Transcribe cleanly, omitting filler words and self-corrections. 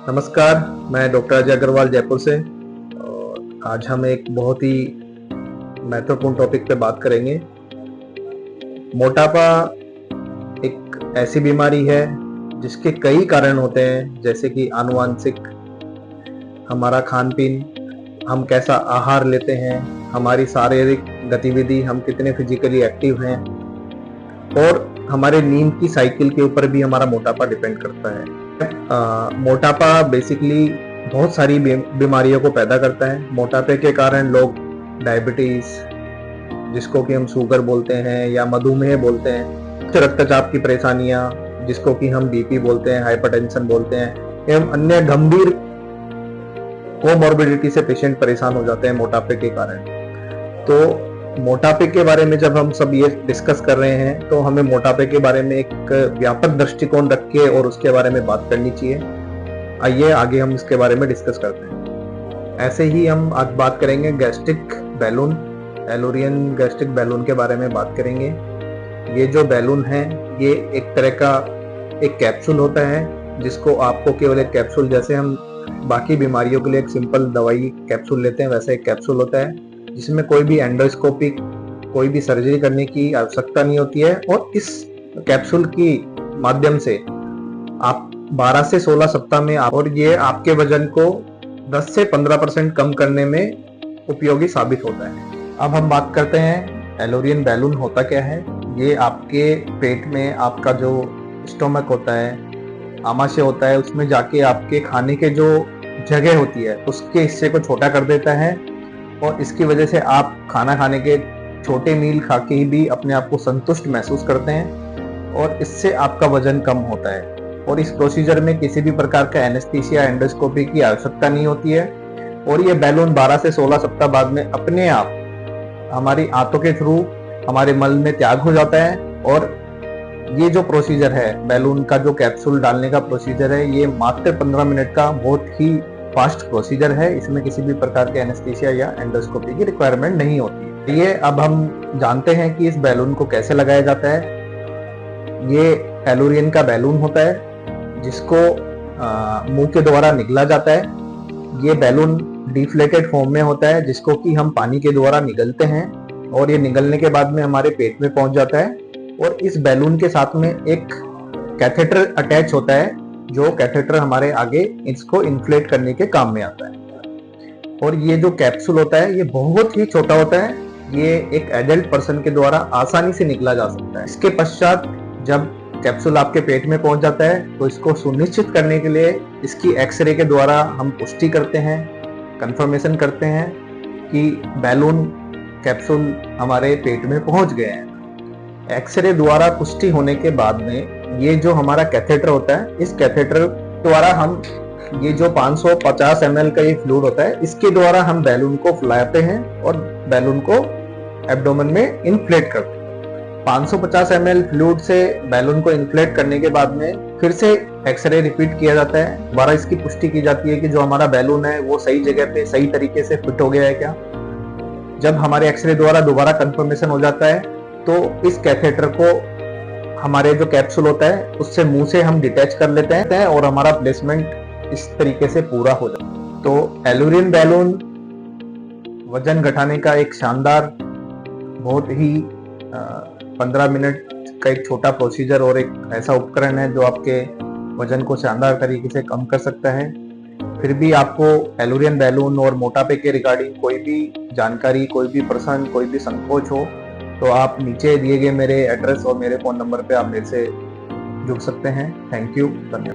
नमस्कार, मैं डॉक्टर अजय अग्रवाल जयपुर से। और आज हम एक बहुत ही महत्वपूर्ण टॉपिक पे बात करेंगे। मोटापा एक ऐसी बीमारी है जिसके कई कारण होते हैं, जैसे कि आनुवांशिक, हमारा खान पीन, हम कैसा आहार लेते हैं, हमारी शारीरिक गतिविधि, हम कितने फिजिकली एक्टिव हैं, और हमारे नींद की साइकिल के ऊपर भी हमारा मोटापा डिपेंड करता है। मोटापा बेसिकली बहुत सारी बीमारियों को पैदा करता है। मोटापे के कारण लोग डायबिटीज, जिसको कि हम शुगर बोलते हैं या मधुमेह बोलते हैं, उच्च रक्तचाप की परेशानियां, जिसको कि हम बीपी बोलते हैं, हाइपरटेंशन बोलते हैं, एवं अन्य गंभीर कोमॉर्बिडिटी से पेशेंट परेशान हो जाते हैं मोटापे के कारण। तो मोटापे के बारे में जब हम सब ये डिस्कस कर रहे हैं तो हमें मोटापे के बारे में एक व्यापक दृष्टिकोण रख के और उसके बारे में बात करनी चाहिए। आइए आगे हम इसके बारे में डिस्कस करते हैं। ऐसे ही हम आज बात करेंगे गैस्ट्रिक बैलून, एलोरियन गैस्ट्रिक बैलून के बारे में बात करेंगे। ये जो बैलून है ये एक तरह का एक कैप्सूल होता है, जिसको आपको केवल एक कैप्सूल, जैसे हम बाकी बीमारियों के लिए एक सिंपल दवाई कैप्सूल लेते हैं, वैसा एक कैप्सूल होता है जिसमें कोई भी एंडोस्कोपिक, कोई भी सर्जरी करने की आवश्यकता नहीं होती है। और इस कैप्सूल की माध्यम से आप 12 से 16 सप्ताह में और ये आपके वजन को 10 से 15% कम करने में उपयोगी साबित होता है। अब हम बात करते हैं एलोरियन बैलून होता क्या है। ये आपके पेट में आपका जो स्टोमक होता है, आमाशय होता है, उसमें जाके आपके खाने के जो जगह होती है उसके हिस्से को छोटा कर देता है, और इसकी वजह से आप खाना खाने के छोटे मील खा के ही भी अपने आप को संतुष्ट महसूस करते हैं, और इससे आपका वजन कम होता है। और इस प्रोसीजर में किसी भी प्रकार का एनेस्थीसिया, एंडोस्कोपी की आवश्यकता नहीं होती है। और ये बैलून 12 से 16 सप्ताह बाद में अपने आप हमारी आंतों के थ्रू हमारे मल में त्याग हो जाता है। और ये जो प्रोसीजर है, बैलून का जो कैप्सूल डालने का प्रोसीजर है, ये मात्र 15 मिनट का बहुत ही फास्ट प्रोसीजर है। इसमें किसी भी प्रकार के एनेस्थीसिया या एंडोस्कोपी की रिक्वायरमेंट नहीं होती है। ये अब हम जानते हैं कि इस बैलून को कैसे लगाया जाता है। ये एलोरियन का बैलून होता है जिसको मुंह के द्वारा निगला जाता है। ये बैलून डिफ्लेटेड फॉर्म में होता है, जिसको कि हम पानी के द्वारा निगलते हैं, और ये निगलने के बाद में हमारे पेट में पहुंच जाता है। और इस बैलून के साथ में एक कैथेटर अटैच होता है, जो कैथेटर हमारे आगे इसको इन्फ्लेट करने के काम में आता है। और ये जो कैप्सूल होता है ये बहुत ही छोटा होता है। ये एक एडल्ट पर्सन के द्वारा आसानी से निकला जा सकता है। इसके पश्चात जब कैप्सूल आपके पेट में पहुंच जाता है तो इसको सुनिश्चित करने के लिए इसकी एक्सरे के द्वारा हम पुष्टि करते हैं, कंफर्मेशन करते हैं कि बैलून कैप्सूल हमारे पेट में पहुंच गए हैं। एक्सरे द्वारा पुष्टि होने के बाद में ये जो हमारा कैथेटर होता है, इस कैथेटर द्वारा हम ये जो 550 ml का ये फ्लूइड होता है, इसके द्वारा हम बैलून को फुलाते हैं और बैलून को एब्डोमेन में इन्फ्लेट करते हैं। 550 ml फ्लूइड से बैलून को इन्फ्लेट करने के बाद में फिर से एक्सरे रिपीट किया जाता है। दोबारा इसकी पुष्टि की जाती है कि जो हमारा बैलून है वो सही जगह पे सही तरीके से फिट हो गया है क्या। जब हमारे एक्सरे द्वारा दोबारा कंफर्मेशन हो जाता है तो इस कैथेटर को हमारे जो कैप्सूल होता है उससे मुंह से हम डिटैच कर लेते हैं और हमारा प्लेसमेंट इस तरीके से पूरा हो जाता है। तो एलोरियन बैलून वजन घटाने का एक शानदार, बहुत ही 15 मिनट का एक छोटा प्रोसीजर और एक ऐसा उपकरण है जो आपके वजन को शानदार तरीके से कम कर सकता है। फिर भी आपको एलोरियन बैलून और मोटापे के रिगार्डिंग कोई भी जानकारी, कोई भी प्रश्न, कोई भी संकोच हो तो आप नीचे दिए गए मेरे एड्रेस और मेरे फोन नंबर पे आप मेरे से जुड़ सकते हैं। थैंक यू, धन्यवाद।